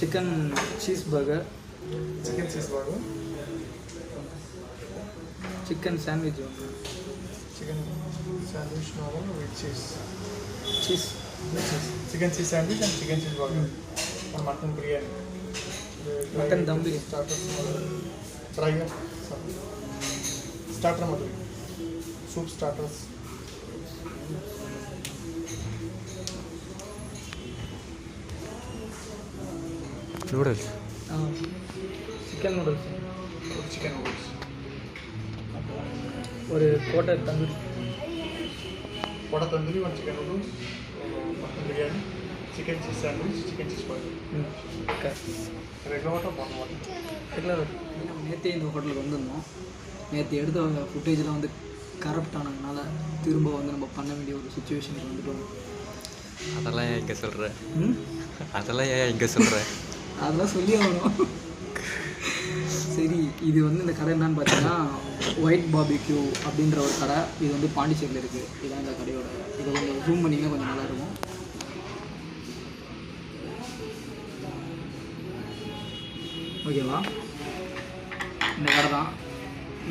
Chicken cheese burger, chicken sandwich ஒன்று, normal with cheese. Chicken Chicken cheese sandwich and chicken cheese burger. And mutton biryani. Mutton dum biryani. Starter model. Soup starters. Noodles. Chicken noodles. Chicken noodles. ஒரு quarter tandoori. What are tandoori? One chicken noodles, mutton biryani, chicken cheese sandwich, chicken cheese burger. Regular water, bottle water. Regular. நேற்றே இந்த ஹோட்டலுக்கு வந்திருந்தோம். நேற்று எடுத்த ஃபுட்டேஜில் வந்து corrupt ஆனதுனால திரும்ப வந்து நம்ம பண்ண வேண்டிய ஒரு சுச்சுவேஷனுக்கு வந்துட்டோம். அதெல்லாம் ஏன் இங்கே சொல்கிற? அதெல்லாம் ஏன் இங்கே சொல்கிற? அதெல்லாம் சொல்லி ஆகணும். சரி, இது வந்து இந்த கடை என்னன்னு பார்த்தீங்கன்னா ஒயிட் பார்பிக்யூ அப்படின்ற ஒரு கடை. இது வந்து பாண்டிச்சேரியில் இருக்குது. இதுதான் இந்த கடையோட. இதை கொஞ்சம் ஜூம் பண்ணிங்கன்னா கொஞ்சம் நல்லாயிருக்கும். ஓகேவா? இந்த கடை தான்.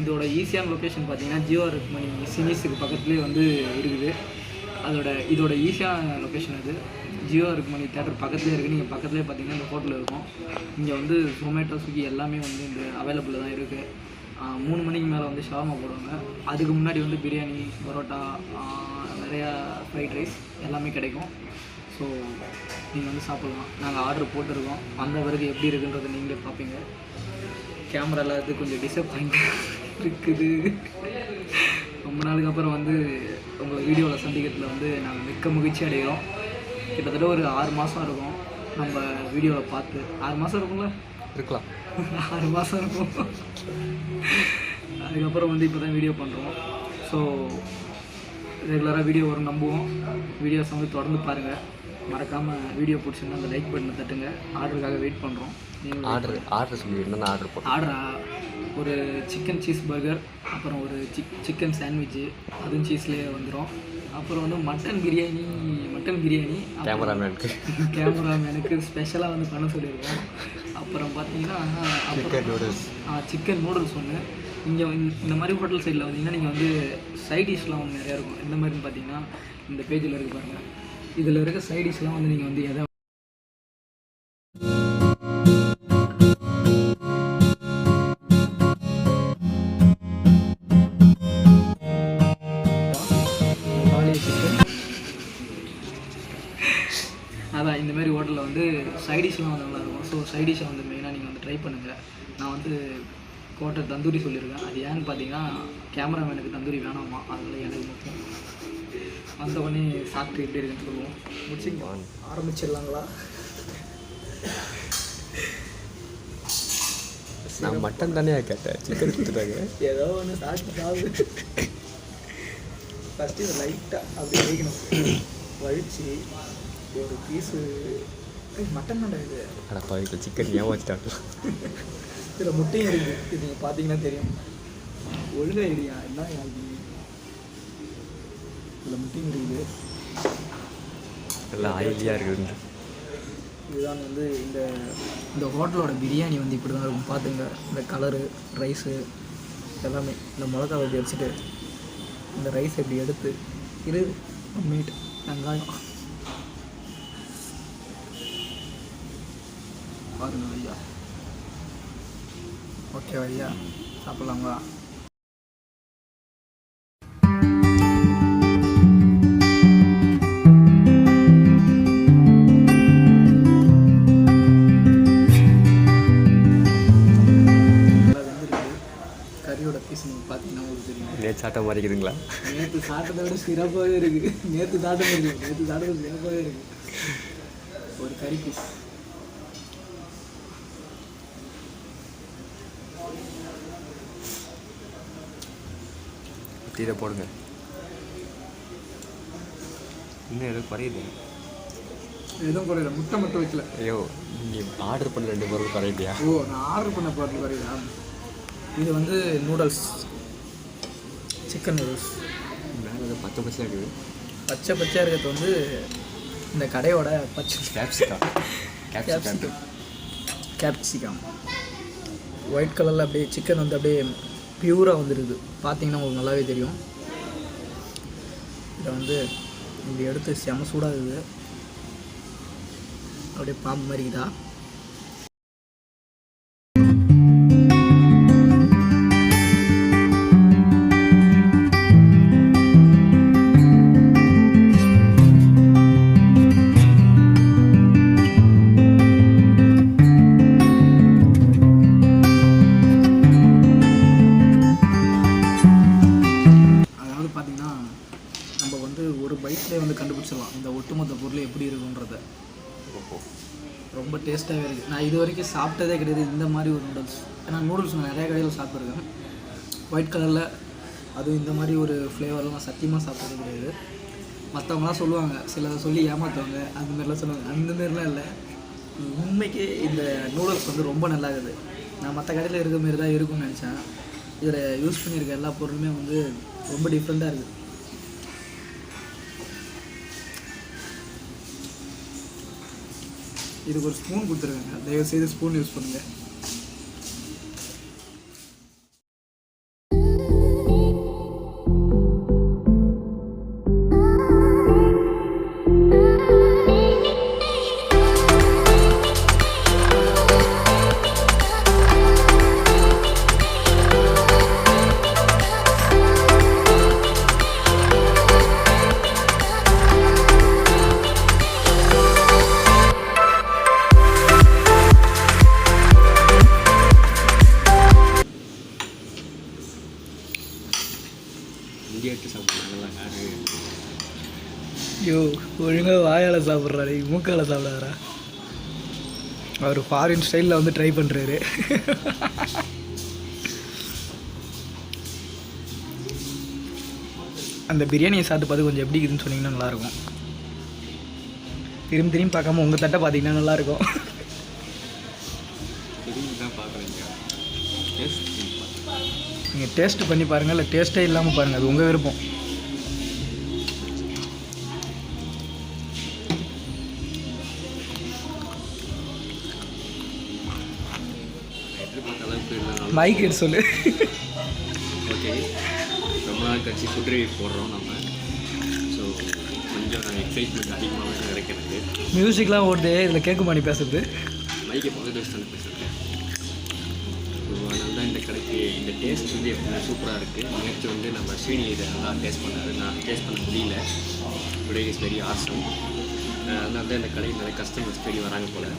இதோட ஈஸியான லொக்கேஷன் பார்த்தீங்கன்னா ஜியோ ருக்மணி சினிஸுக்கு பக்கத்துலேயே வந்து இருக்குது. இதோட ஈஸியான லொக்கேஷன் அது. ஜியோ ருக்மணி தேட்டர் பக்கத்துலேயே இருக்குது. நீங்கள் பக்கத்துலேயே பார்த்தீங்கன்னா இந்த ஹோட்டல் இருக்கும். இங்கே வந்து ஜொமேட்டோ, ஸ்விக்கி எல்லாமே வந்து இந்த அவைலபிள் தான் இருக்குது. 3 மணிக்கு மேலே வந்து ஷவர்மா போடுவாங்க. அதுக்கு முன்னாடி வந்து பிரியாணி, பரோட்டா, நிறையா ஃப்ரைட் ரைஸ் எல்லாமே கிடைக்கும். ஸோ நீங்கள் வந்து சாப்பிட்லாம். நாங்கள் ஆர்டர் போட்டிருக்கோம். அந்த பிறகு எப்படி இருக்குன்றதை நீங்களே பார்ப்பீங்க. கேமராவில் இது கொஞ்சம் டிசப்பாயிண்டாக இருக்குது. ரொம்ப நாளுக்கு அப்புறம் வந்து உங்கள் வீடியோவில் சந்திக்கிறதுல வந்து நாங்கள் மிக்க மகிழ்ச்சி அடைகிறோம். கிட்டத்தட்ட ஒரு 6 மாதம் இருக்கும் நம்ம வீடியோவில் பார்த்து. 6 மாதம் இருக்கும்ல? இருக்கலாம். 6 மாதம் இருக்கும். அதுக்கப்புறம் வந்து இப்போ தான் வீடியோ பண்ணுறோம். ஸோ ரெகுலராக வீடியோ வரும் நம்புவோம். வீடியோஸ் வந்து தொடர்ந்து பாருங்கள். மறக்காமல் வீடியோ பிடிச்சிருந்தா அந்த லைக் பட்டனை தட்டுங்க. ஆர்டருக்காக வெயிட் பண்ணுறோம். ஆர்டர் சொல்லி என்னென்ன ஆர்டர் போட்டோம்? ஆர்டரா? ஒரு சிக்கன் சீஸ் பர்கர், அப்புறம் ஒரு சிக்கன் சாண்ட்விட்சு, அதுவும் சீஸ்லேயே வந்துடும். அப்புறம் வந்து மட்டன் பிரியாணி கேமராமேனுக்கு ஸ்பெஷலாக வந்து பண்ண சொல்லியிருக்கோம். அப்புறம் பார்த்தீங்கன்னா சிக்கன் நூடுல்ஸ் ஒன்று. இங்கே இந்த மாதிரி ஹோட்டல் சைடில் வந்தீங்கன்னா நீங்கள் வந்து சைடிஷ்லாம் வந்து நிறையா இருக்கும். எந்த மாதிரின்னு பார்த்தீங்கன்னா இந்த பேஜில் இருக்குது பாருங்கள். இதில் இருக்க சைடிஷ்லாம் வந்து நீங்கள் வந்து எதை அதான் இந்த மாதிரி ஹோட்டலில் வந்து சைடிஷ்லாம் வந்து நல்லாயிருக்கும். ஸோ சைடிஷை வந்து மெயினாக நீங்கள் வந்து ட்ரை பண்ணுங்கள். நான் வந்து கோட்டை தந்தூரி சொல்லியிருக்கேன். அது ஏன்னு பார்த்தீங்கன்னா கேமராமேனுக்கு தந்தூரி வேணாமா, அதனால் எனக்கு மட்டும் வந்த உடனே சாப்பிட்டு எப்படி இருக்குன்னு சொல்லுவோம். முடிச்சுக்கலாம், ஆரம்பிச்சிடலாங்களா? நான் மட்டன் தானே கேட்டேன், சிக்கன் கொடுத்துட்டாங்க. ஏதோ ஒன்று சாப்பிட்டு ஃபஸ்ட்டு இதை லைட்டாக அப்படி வைக்கணும். வழிச்சு ஒரு பீஸு மட்டன் தான் இது. ஆனால் பாதிக்கு சிக்கன் ஏன் வச்சுட்டாங்க. இதில் முட்டையும் இருக்குது. இது நீங்கள் பார்த்தீங்கன்னா தெரியும். ஒழுங்காக ஐடியா என்ன ஆகி இதில் முட்டையும் இருக்குது. எல்லாம் ஆயிலியாக இருக்குது. இதுதான் வந்து இந்த ஹோட்டலோட பிரியாணி வந்து இப்படி தான் இருக்கும். பார்த்துங்க, இந்த கலரு, ரைஸு எல்லாமே. இந்த மிளகாவை இப்படி வச்சுட்டு இந்த ரைஸ் இப்படி எடுத்து மீட், வெங்காயம் பாருங்க ஐயா. ஓகே ஐயா, சாப்பிட்லாங்களா? கறியோட பீஸ் நீங்கள் பார்த்தீங்கன்னா உங்களுக்கு தெரியும். நேற்று சாப்பிட்ட மாதிரி இருக்குதுங்களா? நேற்று சாப்பிட்டதை விட சிறப்பாகவே இருக்குது. நேற்று சாப்பிட்டது சிறப்பாகவே இருக்குது. ஒரு கறி பீஸ் இதை போடுங்க. இன்னும் எதுவும் குறையுது? எதுவும் குறையில, முட்டை மட்டும் வைக்கல. ஐயோ, நீ ஆர்டர் பண்ண 2 பொருள் குறையிலையா? ஓ, நான் ஆர்டர் பண்ண பொருள் குறையுதா? இது வந்து நூடுல்ஸ், சிக்கன் நூடுல்ஸ். மேலே வந்து பச்சை பச்சையாக இருக்குது. பச்சையாக இருக்கிறது வந்து இந்த கடையோட பச்சை கேப்சிகம். கேப்சிகம். ஒயிட் கலரில் அப்படியே சிக்கன் வந்து அப்படியே பியூராக வந்துருக்குது. பார்த்தீங்கன்னா உங்களுக்கு நல்லாவே தெரியும். இதை வந்து இப்படி எடுத்து செம சூடாக இருக்குது. அப்படியே பாம்பு மாதிரி இதா. நம்ம வந்து ஒரு பைட்லேயே வந்து கண்டுபிடிச்சிடலாம் இந்த ஒட்டுமொத்த பொருள் எப்படி இருக்குன்றத. ரொம்ப டேஸ்ட்டாகவே இருக்குது. நான் இது வரைக்கும் சாப்பிட்டதே கிடையாது இந்த மாதிரி ஒரு நூடுல்ஸ். ஏன்னா நூடுல்ஸ் நான் நிறைய கடையில் சாப்பிட்ருக்கேன். ஒயிட் கலரில் அதுவும் இந்த மாதிரி ஒரு ஃப்ளேவரில் நான் சத்தியமாக சாப்பிட்டதே கிடையாது. மற்றவங்களாம் சொல்லுவாங்க, சிலதை சொல்லி ஏமாற்றுவாங்க, அந்த மாதிரிலாம் சொல்லுவாங்க. அந்த மாதிரிலாம் இல்லை, உண்மைக்கே இந்த நூடுல்ஸ் வந்து ரொம்ப நல்லா இருக்குது. நான் மற்ற கடையில் இருக்கிற மாரி தான் இருக்கும்னு நினச்சேன். இதில் யூஸ் பண்ணியிருக்க எல்லா பொருளுமே வந்து ரொம்ப டிஃப்ரெண்ட்டாக இருக்குது. இதுக்கு ஒரு ஸ்பூன் கொடுத்துருக்காங்க, தயவுசெய்து ஸ்பூன் யூஸ் பண்ணுங்கள். ஐயோ, ஒழுங்காக வாயால் சாப்பிட்றாரு, மூக்கால் சாப்பிடாரா? அவர் ஃபாரின் ஸ்டைலில் வந்து ட்ரை பண்ணுறாரு. அந்த பிரியாணியை சாப்பிட்டு பார்த்து கொஞ்சம் எப்படி இருக்குதுன்னு சொன்னீங்கன்னா நல்லாயிருக்கும். திரும்பி திரும்பி பார்க்காம உங்கள் தட்டை பார்த்தீங்கன்னா நல்லாயிருக்கும். நீங்கள் டேஸ்ட் பண்ணி பாருங்கள், இல்லை டேஸ்ட்டே இல்லாமல் பாருங்கள், அது உங்கள் விருப்பம். மைக் எடுத்து சொல்லு. ஓகே, ரொம்ப நாள் கழிச்சு ஃபுட் ரிவ்யூ போடுறோம் நம்ம. ஸோ கொஞ்சம் எக்ஸைட்மெண்ட் அதிகமாகவே கிடைக்கிறது. மியூசிக்லாம் ஓடுது, இதில் கேட்குமா நீ பேசுறது? மைக்கை பக்கத்து வச்சு தானே பேசுகிறேன். ஸோ அதனால தான் இந்த கடைக்கு இந்த டேஸ்ட் வந்து எப்பவுமே சூப்பராக இருக்குது. நேற்று வந்து நம்ம ஸ்ரீனி இதை நல்லா டேஸ்ட் பண்ணார், நான் டேஸ்ட் பண்ண முடியல. Today is very awesome. அதனால தான் இந்த கடைக்கு நிறைய கஸ்டமர்ஸ் தேடி வராங்க போல்.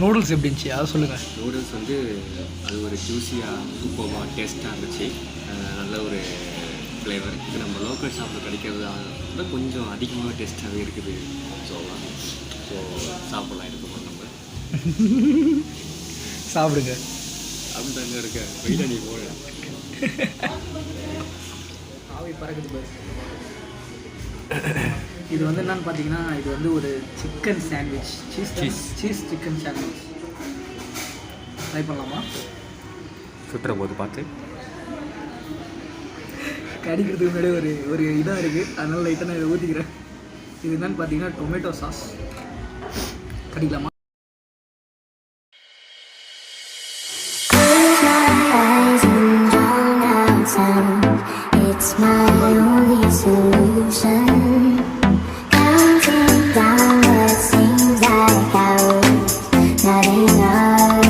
நூடுல்ஸ் எப்படி இருந்துச்சு அதை சொல்லுங்கள். நூடுல்ஸ் வந்து அது ஒரு ஜூஸியாக சூப்பராக டேஸ்ட்டாக இருந்துச்சு. நல்ல ஒரு ஃப்ளேவர். இது நம்ம லோக்கல் ஷாப்பில் கிடைக்கிறதா கொஞ்சம் அதிகமாக டேஸ்ட்டாகவே இருக்குது சொல்லலாம். ஸோ சாப்பிட்லாம் இருக்கணும் நம்ம. சாப்பிடுங்க. அப்படி தாங்க இருக்க வெயில நீ போட ஆவி பறக்குது பாரு. இது வந்து என்னன்னு பார்த்தீங்கன்னா, இது வந்து ஒரு chicken sandwich, cheese chicken sandwich. Try பண்ணலாமா? சுற்றுற போது பார்த்து கடிக்கிறதுக்கு முன்னாடி ஒரு இதாக இருக்குது, அதனால லைட்டாக நான் இதை ஊற்றிக்கிறேன். இது என்னன்னு பார்த்தீங்கன்னா டொமேட்டோ சாஸ். கடிக்கலாமா? It's my only solution. Counting down what seems like hours, not enough.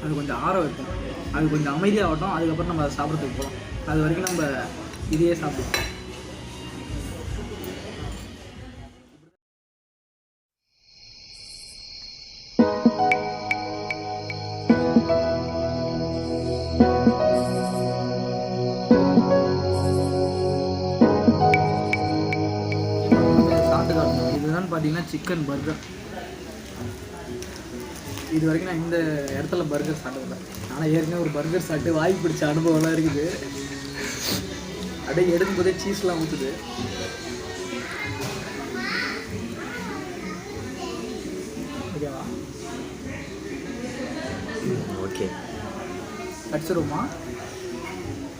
அது கொஞ்சம் ஆற வைப்போம், அது கொஞ்சம் அமைதியாகட்டும். அதுக்கப்புறம் நம்ம அதை சாப்பிட்றதுக்கு போகலாம். அது வரைக்கும் நம்ம இதையே சாப்பிடுவோம். இதுதான் பார்த்தீங்கன்னா சிக்கன் பர்கர். இது வரைக்கும் நான் இந்த இடத்துல பர்கர் சாப்பிட்டதில்லை. ஆனால் ஏற்கனவே ஒரு பர்கர் சாப்பிட்டு வாய் பிடிச்ச அனுபவம்லாம் இருக்குது. அப்படியே எடுக்கும்போதே சீஸ்லாம் ஊற்றுது. ஓகேவா? ஓகே, கடிச்சிருமா?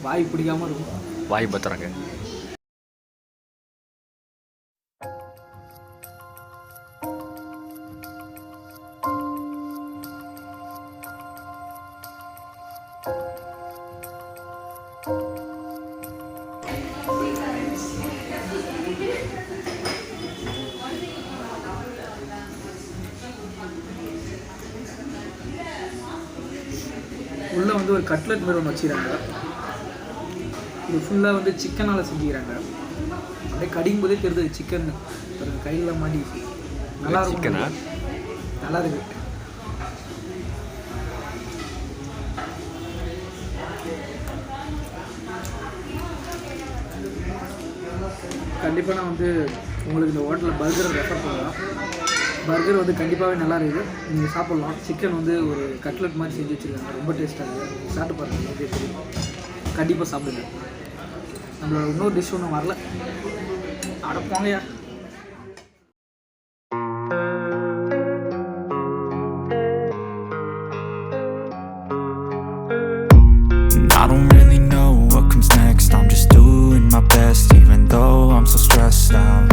வாய் பிடிக்காமல் இருக்கும். வாய் பத்துறாங்க. உள்ளே வந்து ஒரு கட்லெட் மாதிரி ஒன்று வச்சுக்கிறாங்க. இது ஃபுல்லாக வந்து சிக்கனால் செஞ்சுக்கிறாங்க. அப்படியே கடிக்கும் போதே தெரியுது சிக்கன் கையில் மாட்டிச்சு. நல்லா இருக்கும். நல்லா இருக்கு. கண்டிப்பாக நான் வந்து உங்களுக்கு இந்த ஹோட்டலில் பர்கரை ரெஃபர் பண்ணலாம். பர்கர் வந்து கண்டிப்பாகவே நல்லா இருக்குது. நீங்கள் சாப்பிட்லாம். சிக்கன் வந்து ஒரு கட்லெட் மாதிரி செஞ்சு வச்சுருக்காங்க. ரொம்ப டேஸ்ட்டாக இருக்குது. சாப்பிட்டு பாருங்கள், அப்படியே தெரியும். கண்டிப்பாக சாப்பிடுங்க. நம்மளோட இன்னொரு டிஷ் ஒன்றும் வரல. அட போங்கயா. I don't really know what comes next. I'm just doing my best, even though I'm so stressed out.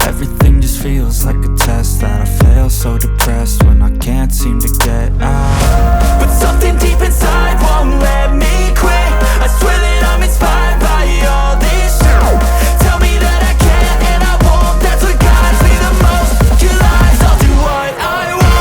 Everything just feels like a test that I fail, so depressed when I can't seem to get out. But something deep inside won't let me quit. I swear that I'm inspired by all this shit. Tell me that I can't and I won't. That's what guides me the most. Your lies, I'll do what I want.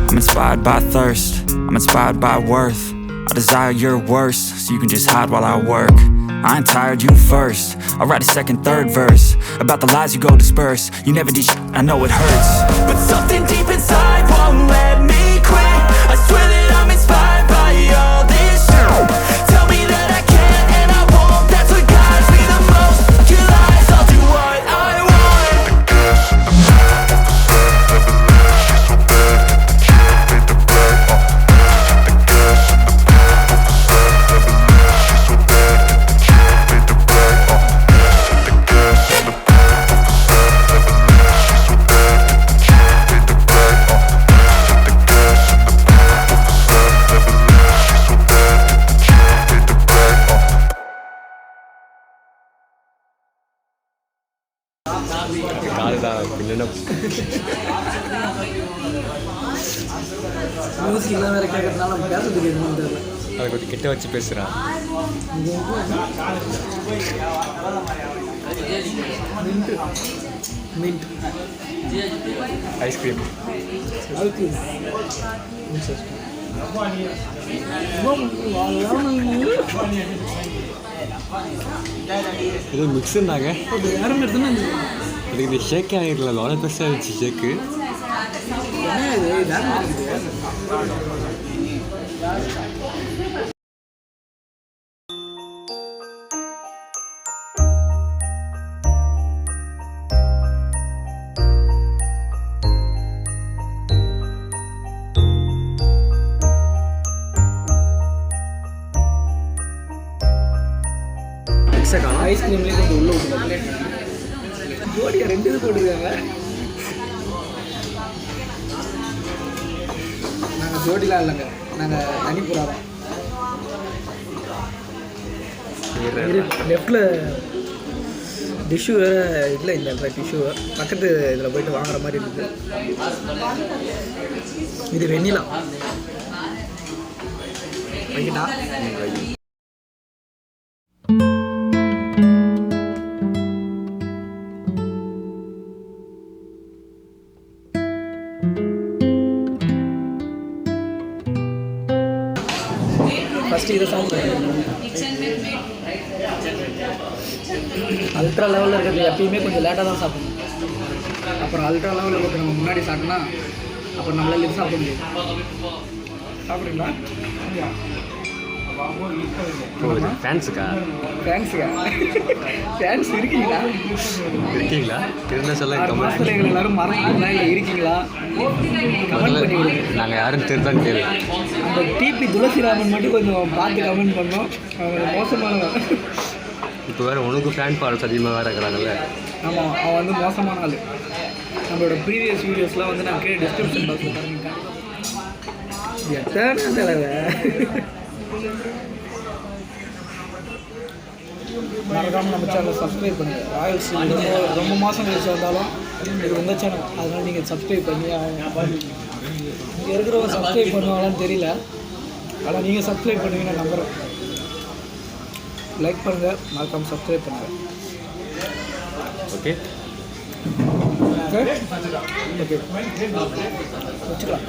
I'm inspired by thirst, I'm inspired by worth. I desire your worst, so you can just hide while I work. I ain't tired, you first. I'll write a second, third verse about the lies you go disperse. You never did shit, I know it hurts. But something deep inside won't let me quit. I swear that I'm inspired by all this shit. Tell me that I can't and I won't. That's what guides me the most. Your lies, I'll do what I want. மியூசிக்லாம் வேறு கேட்கறதுனால நம்ம பேசுறதுக்கு எதுவும் தெரியல. அதை கொஞ்சம் கிட்ட வச்சு பேசுகிறான். மின்ட் ஐஸ்கிரீம் இது மிக்ஸுன்னாங்க. யாரும் எடுத்துன்னு அதுக்கு இது ஷேக்கே ஆகிடல. அவ்வளோ பெருசாக இருந்துச்சு ஷேக்கு. என்ன இது வேறு இருக்குது. ஐஸ்கிரீம்லேயே கொஞ்சம் உள்ள விட்டுருக்காங்க. ஜோடியாக 2 இது போட்டுருக்காங்க. நாங்கள் ஜோடிலாம் இல்லைங்க, நாங்கள் தனிப்புறா தான். லெஃப்டில் டிஷ்யூ வேறு இல்லை, இந்த இடத்துல டிஷ்யூ பக்கத்து இதில் போய்ட்டு வாங்குற மாதிரி இருக்குது. இது வெண்ணிலா வைக்கிட்டா. ஃபஸ்ட்டு இதை சாப்பிடுவேன். அல்ட்ரா லெவலில் இருக்கிறது எப்பயுமே கொஞ்சம் லேட்டாக தான் சாப்பிடணும். அப்புறம் அல்ட்ரா லெவலில் இருக்கிறது நம்ம முன்னாடி சாப்பிட்டோன்னா அப்புறம் நம்மளால இது சாப்பிட முடியாது. சாப்பிட்றீங்களா? ஃபேன்ஸுக்கா? ஃபேன்ஸுக்கா? ஃபேன்ஸ் இருக்கீங்களா? இருக்கீங்களா? இருந்தால் சொல்ல. மாதத்தில் எங்களை எல்லோரும் மறந்துட்டீங்களா இல்லை இருக்கீங்களா? கமெண்ட் பண்ணி விடுங்க. நாங்கள் யாரும் தெரிஞ்சான்னு தெரியும். அந்த டிபி துளசிராமன் மட்டும் கொஞ்சம் பார்த்து கமெண்ட் பண்ணோம். மோசமானவன். இப்போ வேறு உனக்கு ஃபேன் ஃபாலோஸ் அதிகமாக வேறு இருக்கிறாங்கல்ல. ஆமாம், அவன் வந்து மோசமான ஆள். நம்மளோட ப்ரீவியஸ் வீடியோஸ்லாம் வந்து நான் கீழே டிஸ்கிரிப்ஷன் பாக்ஸில் தரேன். எத்தனை தலைவை மறக்காமல் நம்ம சேனலை சப்ஸ்கிரைப் பண்ணுங்கள். ராயல்ஸ் ரொம்ப மாதம் கழிச்சு வந்தாலும் இது உங்கள் சேனல், அதனால் நீங்கள் சப்ஸ்கிரைப் பண்ணி இங்கே இருக்கிறவங்க சப்ஸ்கிரைப் பண்ணுவாங்களான்னு தெரியல, ஆனால் நீங்கள் சப்ஸ்கிரைப் பண்ணுவீங்க நான் நம்புகிறேன். லைக் பண்ணுங்கள், மறக்காமல் சப்ஸ்கிரைப் பண்ணுங்கள். ஓகே ஓகே ஓகே வச்சுக்கலாம்.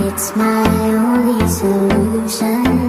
It's my only solution.